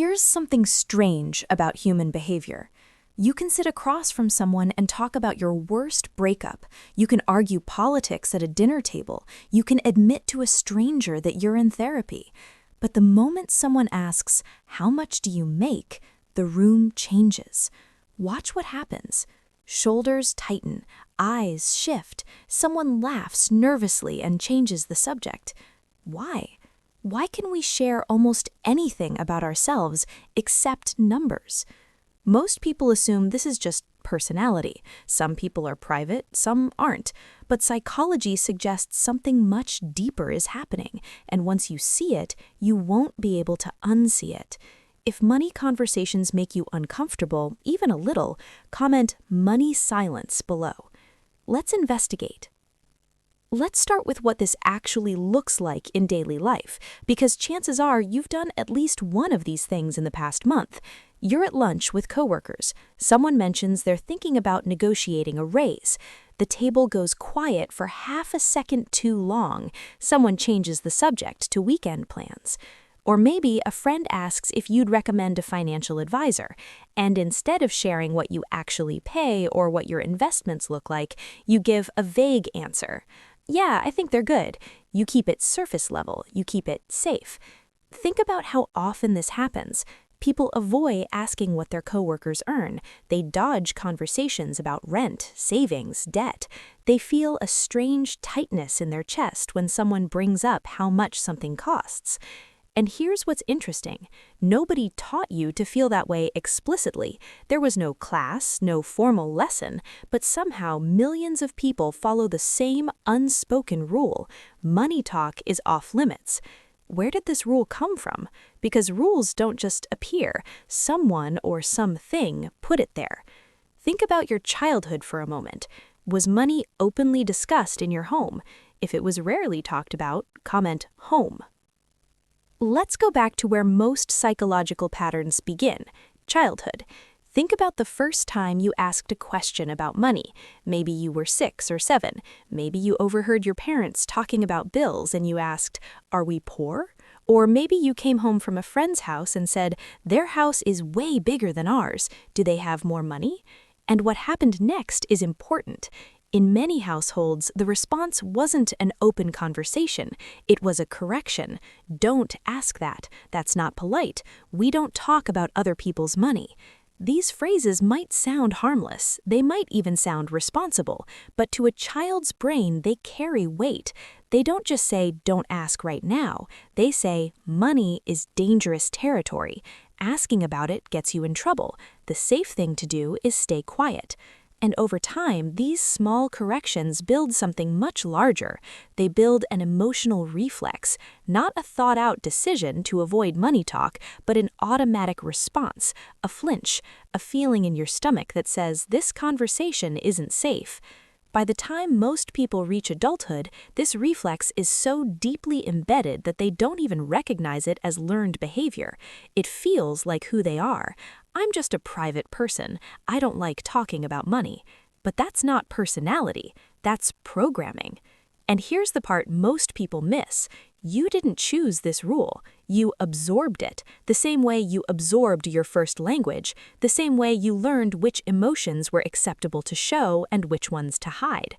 Here's something strange about human behavior. You can sit across from someone and talk about your worst breakup. You can argue politics at a dinner table. You can admit to a stranger that you're in therapy. But the moment someone asks, "How much do you make?" the room changes. Watch what happens. Shoulders tighten, eyes shift, someone laughs nervously and changes the subject. Why? Why can we share almost anything about ourselves except numbers? Most people assume this is just personality. Some people are private, some aren't. But psychology suggests something much deeper is happening, and once you see it, you won't be able to unsee it. If money conversations make you uncomfortable, even a little, comment "money silence" below. Let's investigate. Let's start with what this actually looks like in daily life, because chances are you've done at least one of these things in the past month. You're at lunch with coworkers. Someone mentions they're thinking about negotiating a raise. The table goes quiet for half a second too long. Someone changes the subject to weekend plans. Or maybe a friend asks if you'd recommend a financial advisor, and instead of sharing what you actually pay or what your investments look like, you give a vague answer. "Yeah, I think they're good." You keep it surface level, you keep it safe. Think about how often this happens. People avoid asking what their coworkers earn. They dodge conversations about rent, savings, debt. They feel a strange tightness in their chest when someone brings up how much something costs. And here's what's interesting. Nobody taught you to feel that way explicitly. There was no class, no formal lesson, but somehow millions of people follow the same unspoken rule. Money talk is off limits. Where did this rule come from? Because rules don't just appear. Someone or something put it there. Think about your childhood for a moment. Was money openly discussed in your home? If it was rarely talked about, comment "home." Let's go back to where most psychological patterns begin, childhood. Think about the first time you asked a question about money. Maybe you were 6 or 7. Maybe you overheard your parents talking about bills and you asked, "Are we poor?" Or maybe you came home from a friend's house and said, "Their house is way bigger than ours. Do they have more money?" And what happened next is important. In many households, the response wasn't an open conversation. It was a correction. "Don't ask that. That's not polite. We don't talk about other people's money." These phrases might sound harmless. They might even sound responsible. But to a child's brain, they carry weight. They don't just say, "Don't ask right now." They say, "Money is dangerous territory. Asking about it gets you in trouble. The safe thing to do is stay quiet." And over time, these small corrections build something much larger. They build an emotional reflex, not a thought-out decision to avoid money talk, but an automatic response, a flinch, a feeling in your stomach that says, "This conversation isn't safe." By the time most people reach adulthood, this reflex is so deeply embedded that they don't even recognize it as learned behavior. It feels like who they are. "I'm just a private person. I don't like talking about money." But that's not personality. That's programming. And here's the part most people miss. You didn't choose this rule. You absorbed it, the same way you absorbed your first language, the same way you learned which emotions were acceptable to show and which ones to hide.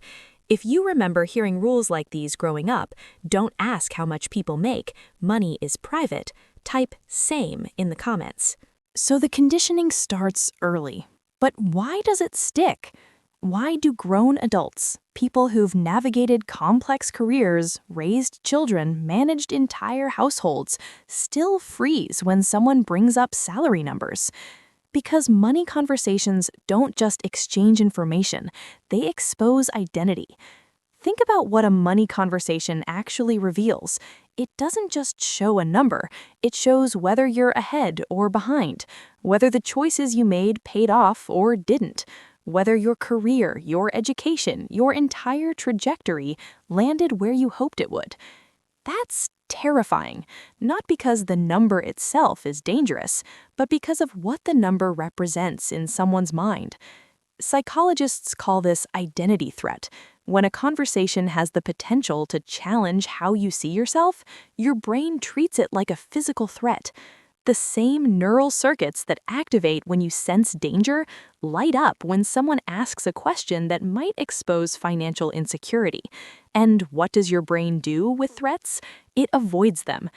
If you remember hearing rules like these growing up, "Don't ask how much people make," "Money is private," type "same" in the comments. So the conditioning starts early. But why does it stick? Why do grown adults, people who've navigated complex careers, raised children, managed entire households, still freeze when someone brings up salary numbers? Because money conversations don't just exchange information, they expose identity. Think about what a money conversation actually reveals. It doesn't just show a number, it shows whether you're ahead or behind, whether the choices you made paid off or didn't, whether your career, your education, your entire trajectory landed where you hoped it would. That's terrifying, not because the number itself is dangerous, but because of what the number represents in someone's mind. Psychologists call this identity threat. When a conversation has the potential to challenge how you see yourself, your brain treats it like a physical threat. The same neural circuits that activate when you sense danger light up when someone asks a question that might expose financial insecurity. And what does your brain do with threats? It avoids them.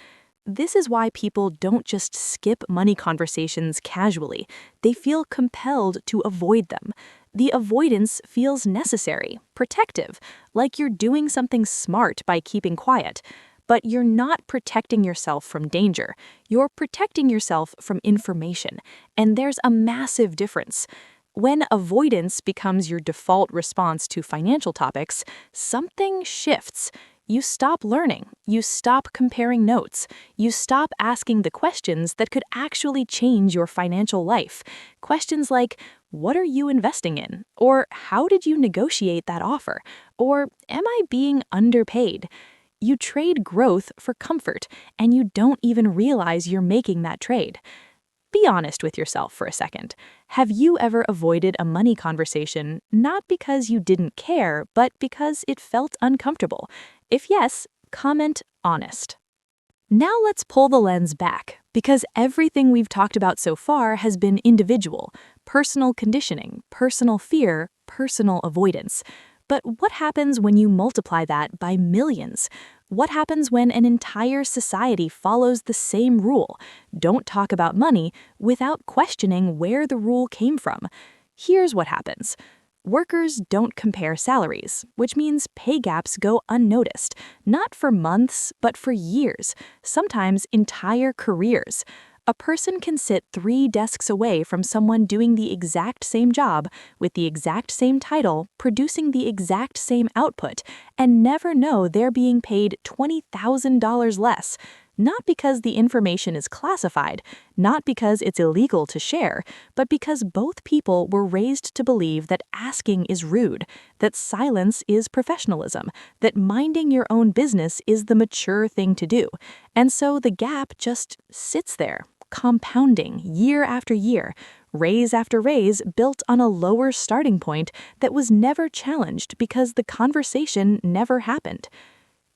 This is why people don't just skip money conversations casually. They feel compelled to avoid them. The avoidance feels necessary, protective, like you're doing something smart by keeping quiet. But you're not protecting yourself from danger. You're protecting yourself from information. And there's a massive difference. When avoidance becomes your default response to financial topics, something shifts. You stop learning. You stop comparing notes. You stop asking the questions that could actually change your financial life. Questions like, what are you investing in? Or how did you negotiate that offer? Or am I being underpaid? You trade growth for comfort, and you don't even realize you're making that trade. Be honest with yourself for a second. Have you ever avoided a money conversation not because you didn't care, but because it felt uncomfortable? If yes, comment honest. Now let's pull the lens back, because everything we've talked about so far has been individual, personal conditioning, personal fear, personal avoidance. But what happens when you multiply that by millions? What happens when an entire society follows the same rule? Don't talk about money without questioning where the rule came from. Here's what happens. Workers don't compare salaries, which means pay gaps go unnoticed, not for months, but for years, sometimes entire careers. A person can sit 3 desks away from someone doing the exact same job, with the exact same title, producing the exact same output, and never know they're being paid $20,000 less. Not because the information is classified, not because it's illegal to share, but because both people were raised to believe that asking is rude, that silence is professionalism, that minding your own business is the mature thing to do. And so the gap just sits there, compounding year after year, raise after raise, built on a lower starting point that was never challenged because the conversation never happened.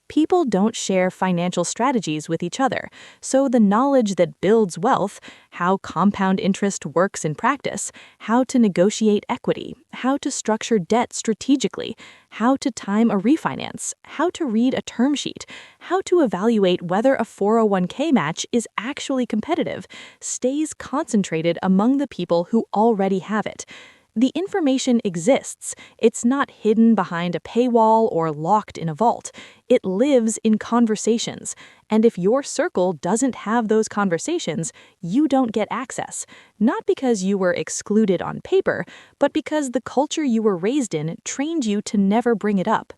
People don't share financial strategies with each other, so the knowledge that builds wealth, how compound interest works in practice, how to negotiate equity, how to structure debt strategically, how to time a refinance, how to read a term sheet, how to evaluate whether a 401k match is actually competitive, stays concentrated among the people who already have it. The information exists. It's not hidden behind a paywall or locked in a vault. It lives in conversations. And if your circle doesn't have those conversations, you don't get access. Not because you were excluded on paper, but because the culture you were raised in trained you to never bring it up.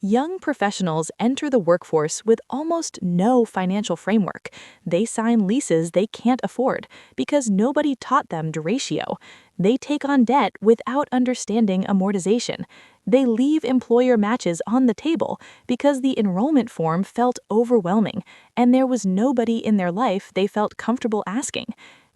Young professionals enter the workforce with almost no financial framework. They sign leases they can't afford because nobody taught them duratio. They take on debt without understanding amortization. They leave employer matches on the table because the enrollment form felt overwhelming and there was nobody in their life they felt comfortable asking.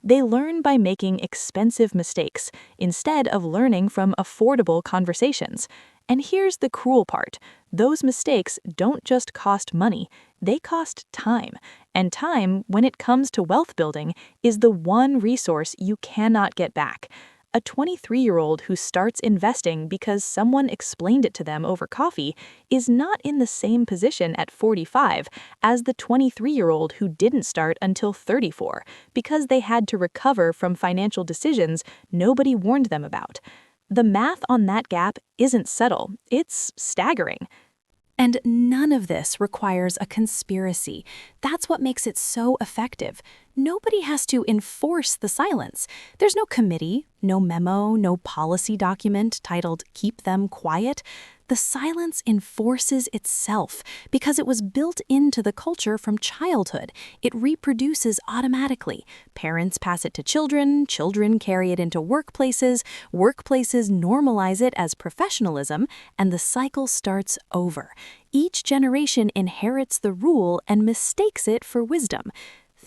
They learn by making expensive mistakes instead of learning from affordable conversations. And here's the cruel part. Those mistakes don't just cost money, they cost time. And time, when it comes to wealth building, is the one resource you cannot get back. A 23-year-old who starts investing because someone explained it to them over coffee is not in the same position at 45 as the 23-year-old who didn't start until 34 because they had to recover from financial decisions nobody warned them about. The math on that gap isn't subtle, it's staggering. And none of this requires a conspiracy. That's what makes it so effective. Nobody has to enforce the silence. There's no committee, no memo, no policy document titled "Keep Them Quiet." The silence enforces itself because it was built into the culture from childhood. It reproduces automatically. Parents pass it to children, children carry it into workplaces, workplaces normalize it as professionalism, and the cycle starts over. Each generation inherits the rule and mistakes it for wisdom.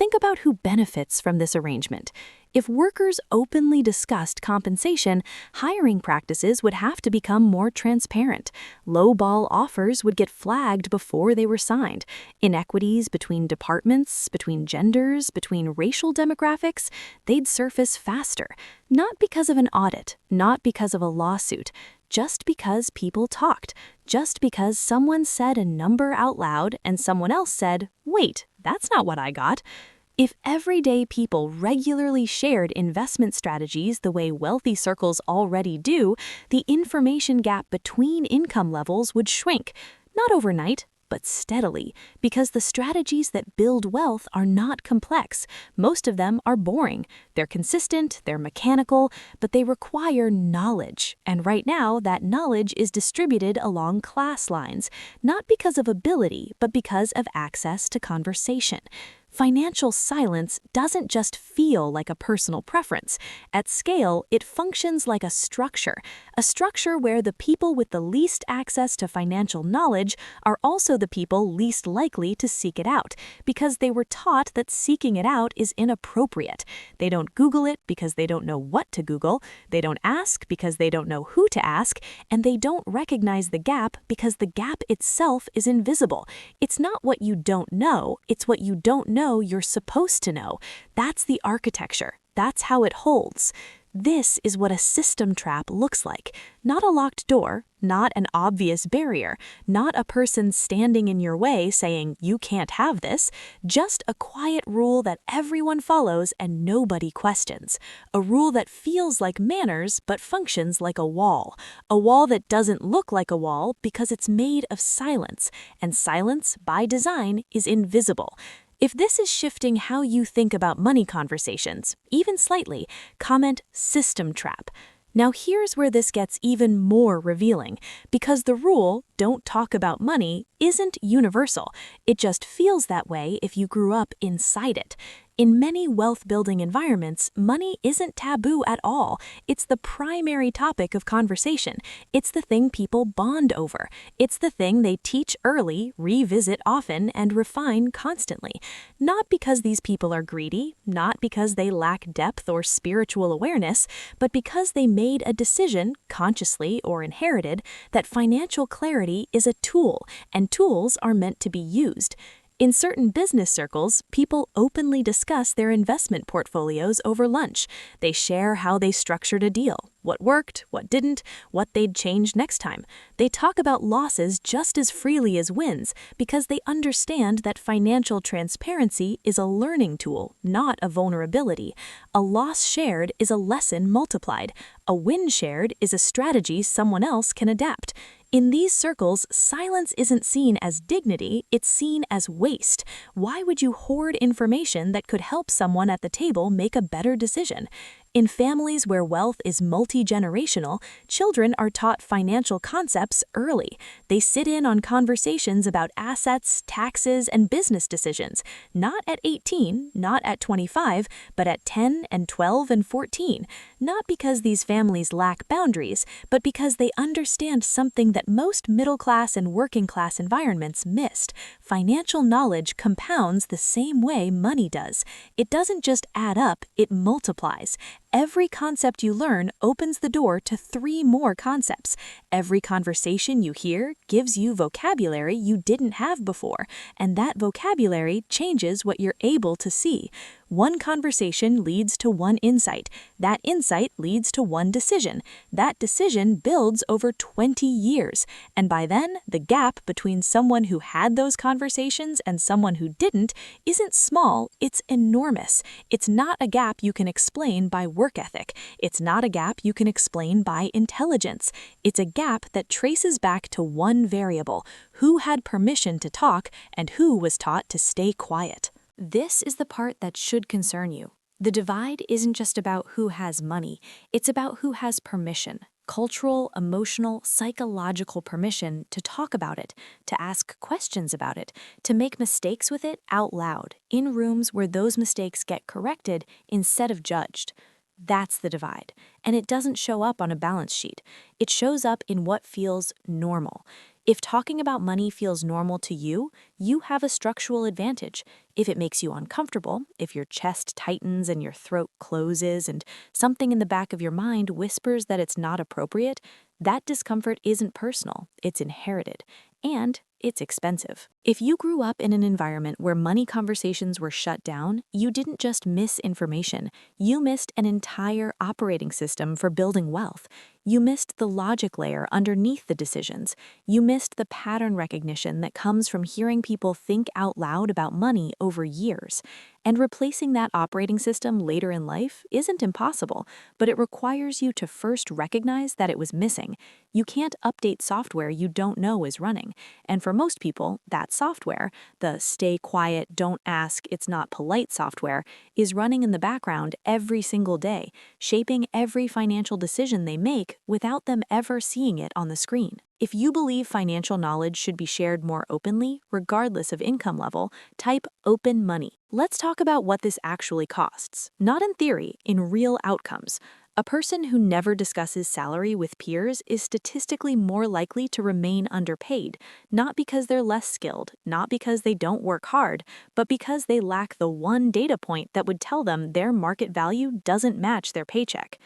think about who benefits from this arrangement. If workers openly discussed compensation, hiring practices would have to become more transparent. Low-ball offers would get flagged before they were signed. Inequities between departments, between genders, between racial demographics, they'd surface faster. Not because of an audit, not because of a lawsuit, just because people talked, just because someone said a number out loud and someone else said, "Wait, that's not what I got." If everyday people regularly shared investment strategies the way wealthy circles already do, the information gap between income levels would shrink, not overnight, but steadily, because the strategies that build wealth are not complex. Most of them are boring. They're consistent, they're mechanical, but they require knowledge. And right now, that knowledge is distributed along class lines, not because of ability, but because of access to conversation. Financial silence doesn't just feel like a personal preference. At scale, it functions like a structure where the people with the least access to financial knowledge are also the people least likely to seek it out, because they were taught that seeking it out is inappropriate. They don't Google it because they don't know what to Google, they don't ask because they don't know who to ask, and they don't recognize the gap because the gap itself is invisible. It's not what you don't know, it's what you don't know you're supposed to know. That's the architecture. That's how it holds. This is what a system trap looks like. Not a locked door, not an obvious barrier, not a person standing in your way saying, "You can't have this," just a quiet rule that everyone follows and nobody questions. A rule that feels like manners but functions like a wall that doesn't look like a wall because it's made of silence, and silence, by design, is invisible. If this is shifting how you think about money conversations, even slightly, comment "system trap." Now here's where this gets even more revealing, because the rule, "don't talk about money," isn't universal. It just feels that way if you grew up inside it. In many wealth-building environments, money isn't taboo at all. It's the primary topic of conversation. It's the thing people bond over. It's the thing they teach early, revisit often, and refine constantly. Not because these people are greedy, not because they lack depth or spiritual awareness, but because they made a decision, consciously or inherited, that financial clarity is a tool, and tools are meant to be used. In certain business circles, people openly discuss their investment portfolios over lunch. They share how they structured a deal, what worked, what didn't, what they'd change next time. They talk about losses just as freely as wins because they understand that financial transparency is a learning tool, not a vulnerability. A loss shared is a lesson multiplied. A win shared is a strategy someone else can adapt. In these circles, silence isn't seen as dignity, it's seen as waste. Why would you hoard information that could help someone at the table make a better decision? In families where wealth is multi-generational, children are taught financial concepts early. They sit in on conversations about assets, taxes, and business decisions, not at 18, not at 25, but at 10 and 12 and 14. Not because these families lack boundaries, but because they understand something that most middle-class and working-class environments missed. Financial knowledge compounds the same way money does. It doesn't just add up, it multiplies. Every concept you learn opens the door to 3 more concepts. Every conversation you hear gives you vocabulary you didn't have before, and that vocabulary changes what you're able to see. One conversation leads to one insight. That insight leads to one decision. That decision builds over 20 years. And by then, the gap between someone who had those conversations and someone who didn't isn't small, it's enormous. It's not a gap you can explain by work ethic. It's not a gap you can explain by intelligence. It's a gap that traces back to one variable: who had permission to talk and who was taught to stay quiet. This is the part that should concern you. The divide isn't just about who has money, it's about who has permission. Cultural, emotional, psychological permission to talk about it, to ask questions about it, to make mistakes with it out loud, in rooms where those mistakes get corrected instead of judged. That's the divide, and it doesn't show up on a balance sheet. It shows up in what feels normal. If talking about money feels normal to you, you have a structural advantage. If it makes you uncomfortable, if your chest tightens and your throat closes and something in the back of your mind whispers that it's not appropriate, that discomfort isn't personal, it's inherited. And it's expensive. If you grew up in an environment where money conversations were shut down, you didn't just miss information, you missed an entire operating system for building wealth. You missed the logic layer underneath the decisions. You missed the pattern recognition that comes from hearing people think out loud about money over years. And replacing that operating system later in life isn't impossible, but it requires you to first recognize that it was missing. You can't update software you don't know is running. And for most people, that software, the stay quiet, don't ask, it's not polite software, is running in the background every single day, shaping every financial decision they make without them ever seeing it on the screen. If you believe financial knowledge should be shared more openly, regardless of income level, type open money. Let's talk about what this actually costs. Not in theory, in real outcomes. A person who never discusses salary with peers is statistically more likely to remain underpaid, not because they're less skilled, not because they don't work hard, but because they lack the one data point that would tell them their market value doesn't match their paycheck.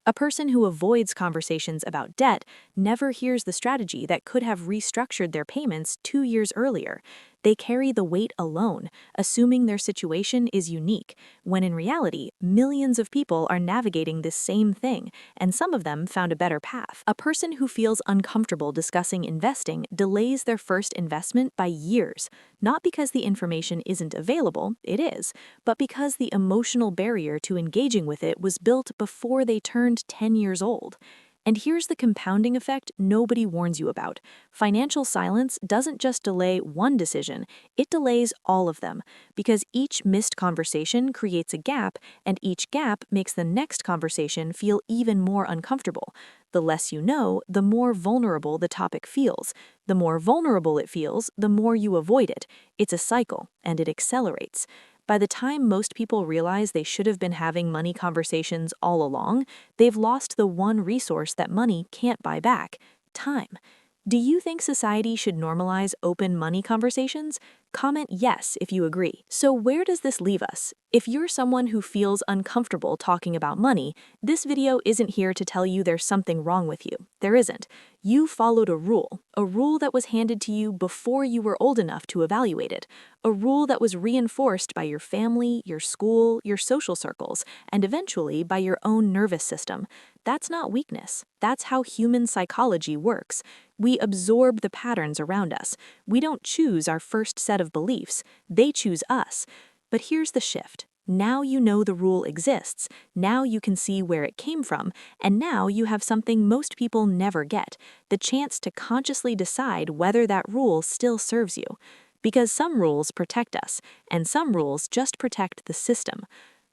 A person who avoids conversations about debt never hears the strategy that could have restructured their payments 2 years earlier. They carry the weight alone, assuming their situation is unique, when in reality, millions of people are navigating this same thing, and some of them found a better path. A person who feels uncomfortable discussing investing delays their first investment by years, not because the information isn't available, it is, but because the emotional barrier to engaging with it was built before they turned 10 years old. And here's the compounding effect nobody warns you about. Financial silence doesn't just delay one decision, it delays all of them, because each missed conversation creates a gap, and each gap makes the next conversation feel even more uncomfortable. The less you know, the more vulnerable the topic feels. The more vulnerable it feels, the more you avoid it. It's a cycle, and it accelerates. By the time most people realize they should have been having money conversations all along, they've lost the one resource that money can't buy back: time. Do you think society should normalize open money conversations? Comment yes if you agree. So where does this leave us? If you're someone who feels uncomfortable talking about money, this video isn't here to tell you there's something wrong with you. There isn't. You followed a rule that was handed to you before you were old enough to evaluate it, a rule that was reinforced by your family, your school, your social circles, and eventually by your own nervous system. That's not weakness. That's how human psychology works. We absorb the patterns around us. We don't choose our first set of beliefs. They choose us. But here's the shift. Now you know the rule exists. Now you can see where it came from. And now you have something most people never get: the chance to consciously decide whether that rule still serves you. Because some rules protect us, and some rules just protect the system.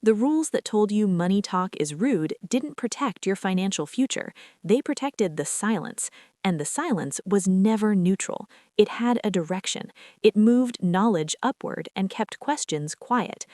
The rules that told you money talk is rude didn't protect your financial future. They protected the silence. And the silence was never neutral. It had a direction. It moved knowledge upward and kept questions quiet.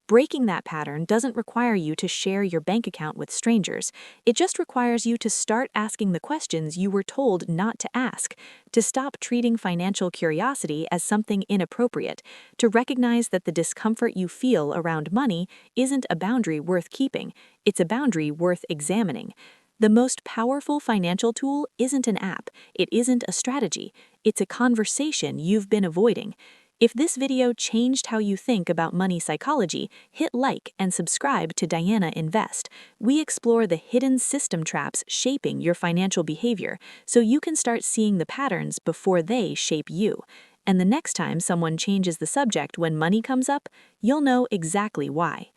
Breaking that pattern doesn't require you to share your bank account with strangers. It just requires you to start asking the questions you were told not to ask, to stop treating financial curiosity as something inappropriate, to recognize that the discomfort you feel around money isn't a boundary worth keeping, it's a boundary worth examining. The most powerful financial tool isn't an app, it isn't a strategy, it's a conversation you've been avoiding. If this video changed how you think about money psychology, hit like and subscribe to Diana Invest. We explore the hidden system traps shaping your financial behavior, so you can start seeing the patterns before they shape you. And the next time someone changes the subject when money comes up, you'll know exactly why.